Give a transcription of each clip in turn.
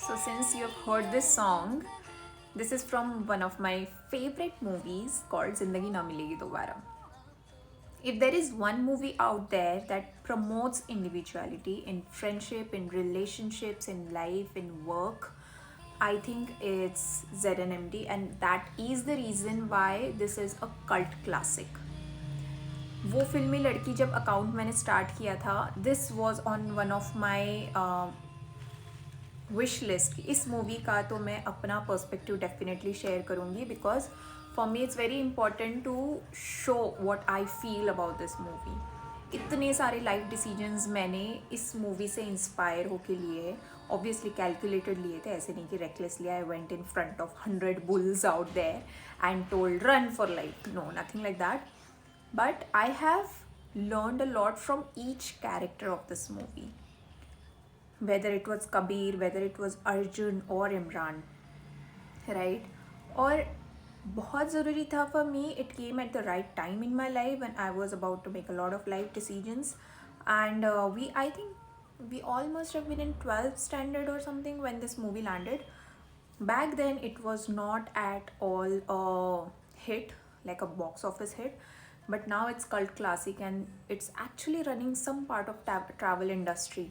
So, since you've heard this song, this is from one of my favorite movies called Zindagi Na Milegi Dobara. If there is one movie out there that promotes individuality in friendship, in relationships, in life, in work, I think it's ZNMD, and that is the reason why this is a cult classic. वो फिल्मी लड़की जब account मैंने start किया था, this was on one of my wish list. इस movie का तो मैं अपना पर्सपेक्टिव डेफिनेटली शेयर करूँगी because for me it's very important to show what I feel about this movie. इतने सारे लाइफ डिसीजंस मैंने इस मूवी से इंस्पायर होके लिए. ऑब्वियसली कैलकुलेटेड लिए थे, ऐसे नहीं कि recklessly I went in front of 100 bulls out there and told run for life. No, nothing like that. But I have learned a lot from each character of this movie. Whether it was Kabir, whether it was Arjun or Imran, right? और बहुत ज़रूरी था for me. It came at the right time in my life when I was about to make a lot of life decisions. And I think we all must have been in 12th standard or something when this movie landed. Back then, it was not at all a hit, like a box office hit, but now it's cult classic and it's actually running some part of travel industry,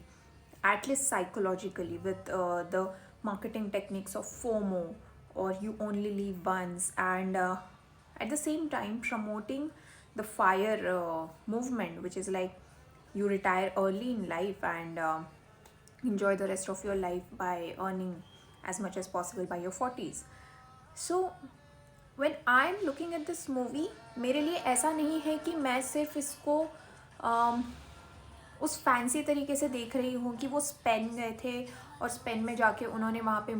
at least psychologically, with the marketing techniques of FOMO, or you only live once, and at the same time promoting the fire movement, which is like you retire early in life and enjoy the rest of your life by earning as much as possible by your 40s. So when I'm looking at this movie, मेरे लिए ऐसा नहीं है कि मैं सिर्फ इसको उस फैंसी तरीके से देख रही हूँ कि वो स्पेन गए थे और स्पेन में जाके उन्होंने वहाँ पे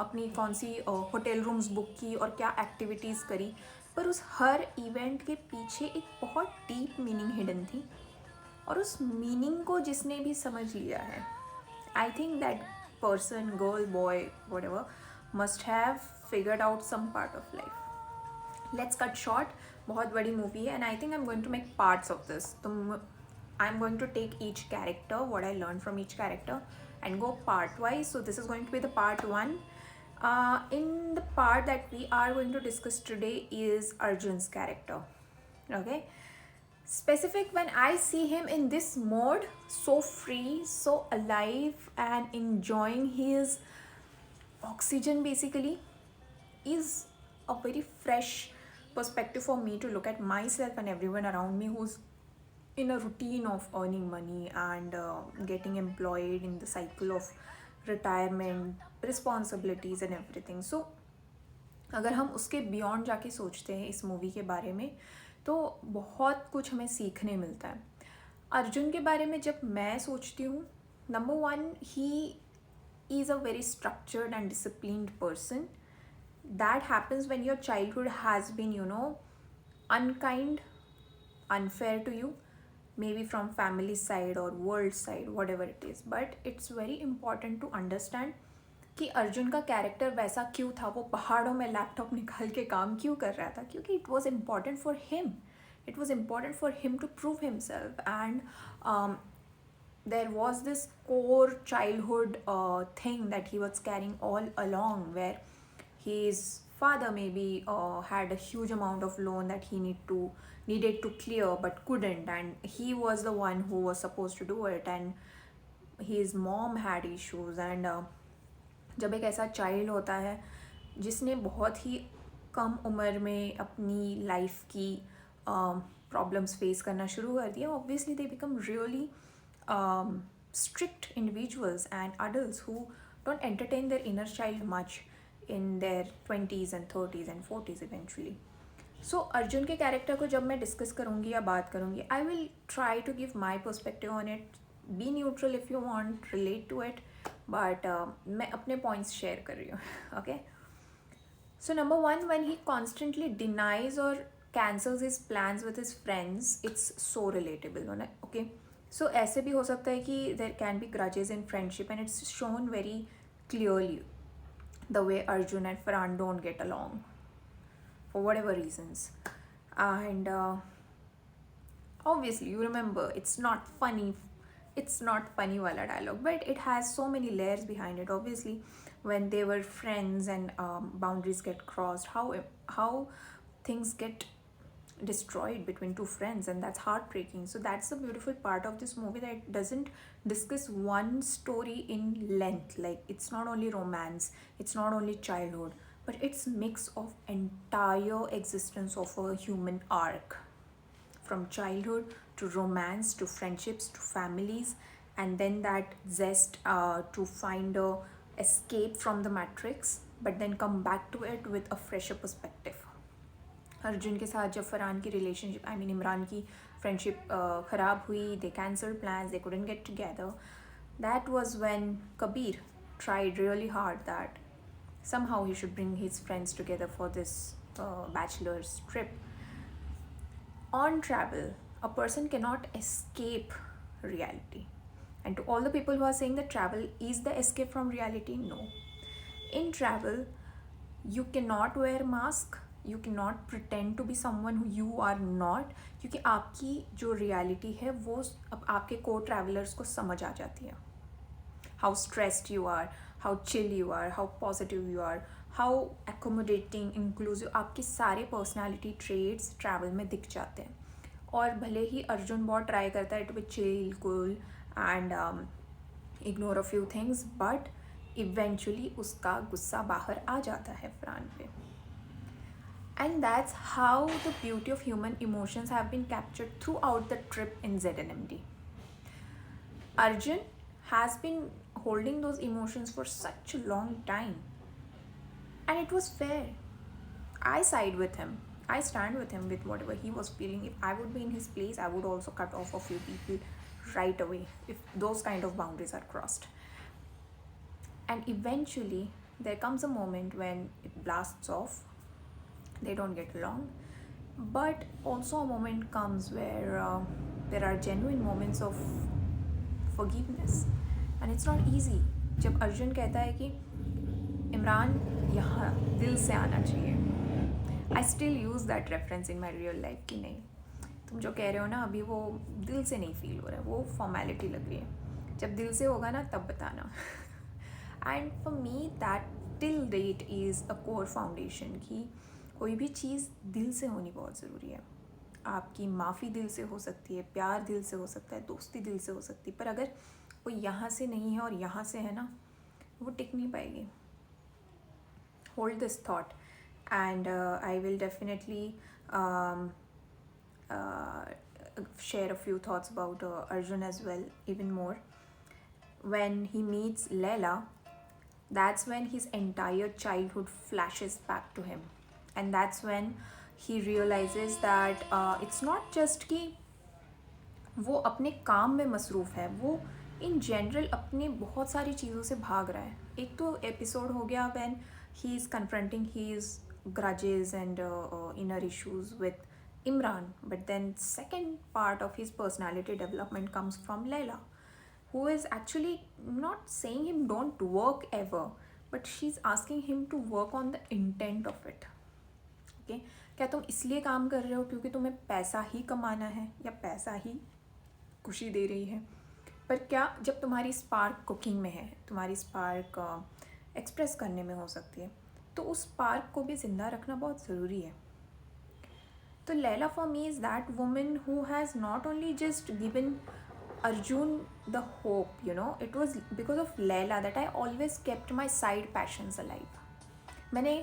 अपनी कौन सी होटल रूम्स बुक की और क्या एक्टिविटीज़ करी. पर उस हर इवेंट के पीछे एक बहुत डीप मीनिंग हिडन थी, और उस मीनिंग को जिसने भी समझ लिया है, I think that person, girl, boy, whatever, must have figured out some part of life. Let's cut short. बहुत बड़ी मूवी है and I think I'm going to make parts of this. तो I'm going to take each character, what I learned from each character, and go part wise. So this is going to be the part one. In the part that we are going to discuss today is Arjun's character. Okay. Specific when I see him in this mode, so free, so alive, and enjoying his oxygen basically, is a very fresh perspective for me to look at myself and everyone around me who's in a routine of earning money and getting employed in the cycle of retirement, responsibilities and everything. So अगर हम उसके beyond जाके सोचते हैं इस movie के बारे में, तो बहुत कुछ हमें सीखने मिलता है. अर्जुन के बारे में जब मैं सोचती हूँ, number one, he is a very structured and disciplined person. That happens when your childhood has been, unkind, unfair to you, maybe from family side or world side, whatever it is. But it's very important to understand कि अर्जुन का character वैसा क्यों था, वो पहाड़ों में laptop निकाल के काम क्यों कर रहा था, क्योंकि it was important for him. It was important for him to prove himself. And there was this core childhood thing that he was carrying all along, where his father maybe had a huge amount of loan that he needed to clear but couldn't, and he was the one who was supposed to do it, and his mom had issues. And जब एक ऐसा child होता है जिसने बहुत ही कम उम्र में अपनी लाइफ की प्रॉब्लम्स फेस करना शुरू कर दिया, obviously they become really strict individuals and adults who don't entertain their inner child much in their 20s and 30s and 40s eventually. So Arjun के कैरेक्टर को जब मैं डिस्कस करूँगी या बात करूँगी, I will try to give my perspective on it. Be neutral if you want, relate to it, but मैं अपने पॉइंट्स शेयर कर रही हूँ. Okay. So number one, when he constantly denies और cancels his plans with his friends, it's so relatable. Okay. So ऐसे भी हो सकता है कि there can be grudges in friendship and it's shown very clearly the way Arjun and Farhan don't get along for whatever reasons. And obviously you remember it's not funny wala dialogue, but it has so many layers behind it. Obviously when they were friends and boundaries get crossed, how things get destroyed between two friends, and that's heartbreaking. So that's the beautiful part of this movie, that it doesn't discuss one story in length. Like, it's not only romance, it's not only childhood, but it's mix of entire existence of a human arc, from childhood to romance to friendships to families, and then that zest to find a escape from the matrix, but then come back to it with a fresher perspective. Arjun के साथ जब फरहान की relationship, I mean Imran की friendship ख़राब हुई, दे cancel plans, they couldn't get together, that was when Kabir tried really hard that somehow he should bring his friends together for this bachelor's trip. On travel, a person cannot escape reality. And to all the people who are saying that travel is the escape from reality, no. In travel, you cannot wear mask, you cannot pretend to be someone who you are not, क्योंकि आपकी जो reality है वो अब आपके co-travelers को समझ आ जाती है. How stressed you are, how chill you are, how positive you are, how accommodating, inclusive, आपके सारे personality traits travel में दिख जाते हैं. और भले ही अर्जुन बहुत ट्राई करता है to be chill, cool and ignore a few things, but eventually उसका गुस्सा बाहर आ जाता है फरहान पे. And that's how the beauty of human emotions have been captured throughout the trip in ZNMD. Arjun has been holding those emotions for such a long time, and it was fair. I side with him. I stand with him with whatever he was feeling. If I would be in his place, I would also cut off a few people right away if those kind of boundaries are crossed. And eventually, there comes a moment when it blasts off. They don't get along. But also a moment comes where there are genuine moments of forgiveness. And it's not easy. जब अर्जुन कहता है कि इमरान यहाँ दिल से आना चाहिए, I still use that reference in my real life कि नहीं, तुम जो कह रहे हो ना अभी वो दिल से नहीं फील हो रहा है, वो फॉर्मेलिटी लग रही है, जब दिल से होगा ना तब बताना. And for me that till that is a core foundation कि कोई भी चीज़ दिल से होनी बहुत ज़रूरी है. आपकी माफ़ी दिल से हो सकती है, प्यार दिल से हो सकता है, दोस्ती दिल से हो सकती है, पर अगर वो यहाँ से नहीं है और यहाँ से है ना, वो टिक नहीं पाएगी. Hold this thought and I will definitely share a few thoughts about Arjun as well, even more. When he meets Leila, that's when his entire childhood flashes back to him, and that's when he realizes that it's not just कि वो अपने काम में मसरूफ़ है, वो in general अपने बहुत सारी चीज़ों से भाग रहा है. एक तो एपिसोड हो गया when he is confronting his grudges and inner issues with Imran, but then second part of his personality development comes from Leila, who is actually not saying him don't work ever, but she's asking him to work on the intent of it. Okay, क्या तुम इसलिए काम कर रहे हो क्योंकि तुम्हें पैसा ही कमाना है या पैसा ही खुशी दे रही है, पर क्या जब तुम्हारी स्पार्क कुकिंग में है, तुम्हारी स्पार्क एक्सप्रेस करने में हो सकती है, तो उस स्पार्क को भी ज़िंदा रखना बहुत ज़रूरी है. तो Laila for me is that woman who has not only just given Arjun the hope, you know, it was because of Leila that I always kept my side passions alive. मैंने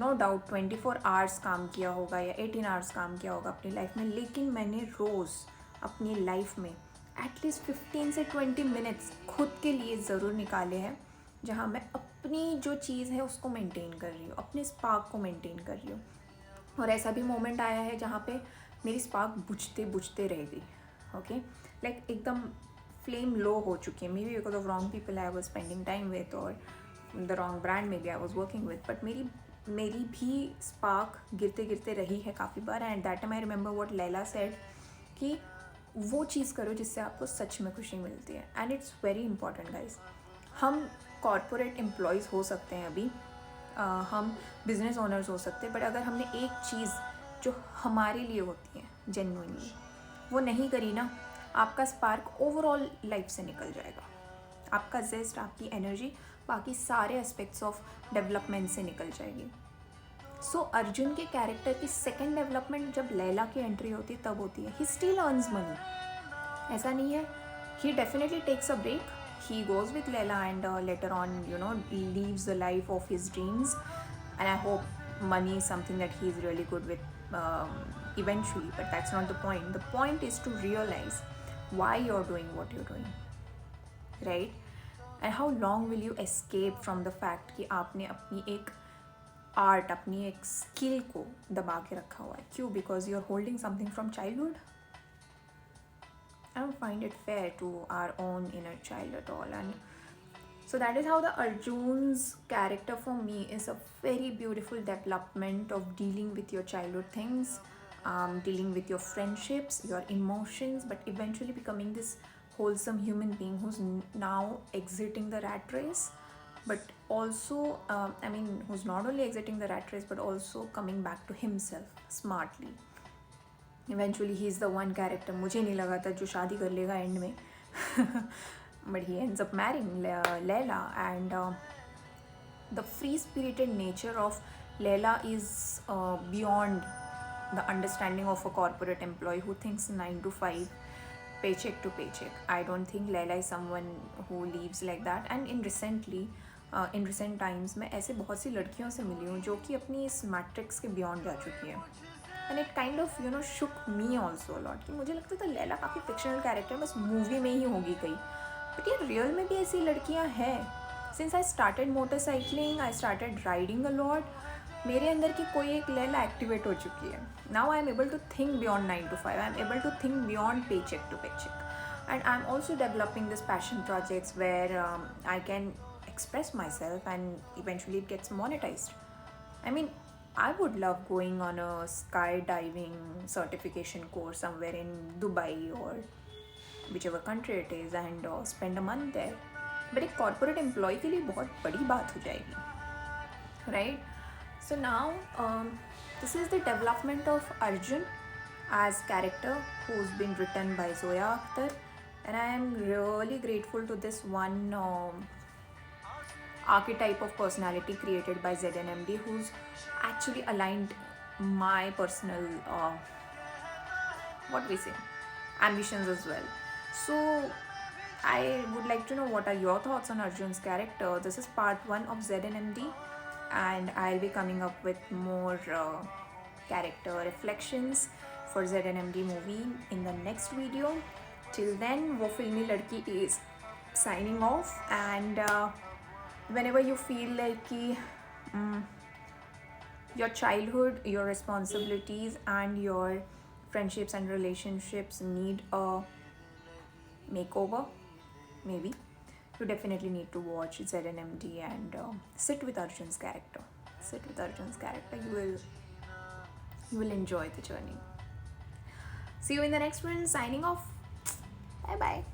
no doubt 24 hours काम किया होगा या 18 hours काम किया होगा अपनी life में, लेकिन मैंने रोज़ अपनी लाइफ में एटलीस्ट 15 से 20 मिनट्स खुद के लिए ज़रूर निकाले हैं, जहाँ मैं अपनी जो चीज़ है उसको मेंटेन कर रही हूँ, अपने स्पार्क को मेंटेन कर रही हूँ. और ऐसा भी मोमेंट आया है जहाँ पे मेरी स्पार्क बुझते बुझते रह गई. ओके, लाइक एकदम फ्लेम लो हो चुकी है, maybe because of wrong people I was spending time with और the wrong brand maybe I was working with, but मेरी भी स्पार्क गिरते गिरते रही है काफ़ी बार. And that time I remember what Laila said कि वो चीज़ करो जिससे आपको सच में खुशी मिलती है. And it's very important guys. हम कॉरपोरेट एम्प्लॉयज़ हो सकते हैं अभी, हम बिजनेस ओनर्स हो सकते हैं, बट अगर हमने एक चीज़ जो हमारे लिए होती है जेन्युइनली वो नहीं करी ना, आपका स्पार्क ओवरऑल लाइफ से निकल जाएगा. आपका जेस्ट, आपकी एनर्जी बाकी सारे एस्पेक्ट्स ऑफ डेवलपमेंट से निकल जाएगी. सो अर्जुन के कैरेक्टर की सेकेंड डेवलपमेंट जब लैला की एंट्री होती है तब होती है. ही स्टिल अर्न्स मनी, ऐसा नहीं है. He definitely takes a break. He goes with Leila and later on, leaves the life of his dreams. And I hope money is something that he is really good with eventually. But that's not the point. The point is to realize why you're doing what you're doing, right? And how long will you escape from the fact कि आपने अपनी एक art, अपनी एक skill को दबा के रखा हुआ है. क्यों? Because you're holding something from childhood. I don't find it fair to our own inner child at all. And so that is how the Arjun's character for me is a very beautiful development of dealing with your childhood things, dealing with your friendships, your emotions, but eventually becoming this wholesome human being who's now exiting the rat race, but also who's not only exiting the rat race but also coming back to himself smartly. Eventually he is the one character मुझे नहीं लगा था जो शादी कर लेगा and में. But he ends up marrying Leila, and the free spirited nature of Leila is beyond the understanding of a corporate employee who thinks 9 to 5 paycheck to paycheck. I don't think Leila is someone who lives like that. And in recent times मैं ऐसे बहुत सी लड़कियों से मिली हूँ जो कि अपनी इस मैट्रिक्स के बियॉन्ड जा चुकी है. And it kind of shook me also a lot कि मुझे लगता था लैला काफ़ी फिक्शनल कैरेक्टर बस मूवी में ही होगी कहीं, बट ये रियल में भी ऐसी लड़कियां हैं. Since I started motorcycling, I started riding a lot, मेरे अंदर की कोई एक लैला एक्टिवेट हो चुकी है. Now I am able to think beyond 9 to 5, I am able to think beyond paycheck to paycheck, and I'm also developing this passion projects where I can express myself and eventually it gets monetized. I mean, I would love going on a skydiving certification course somewhere in Dubai or whichever country it is and spend a month there. But एक corporate employee के लिए बहुत बड़ी बात हो जाएगी, right? So now this is the development of Arjun as character who's been written by Zoya Akhtar, and I am really grateful to this one archetype of personality created by ZNMD, who's actually aligned my personal ambitions as well. So I would like to know what are your thoughts on Arjun's character. This is part 1 of ZNMD, and I'll be coming up with more character reflections for ZNMD movie in the next video. Till then, वो फिल्मी लड़की is signing off, and whenever you feel like your childhood, your responsibilities and your friendships and relationships need a makeover, maybe you definitely need to watch ZNMD and sit with Arjun's character. You will enjoy the journey. See you in the next one. Signing off. Bye bye.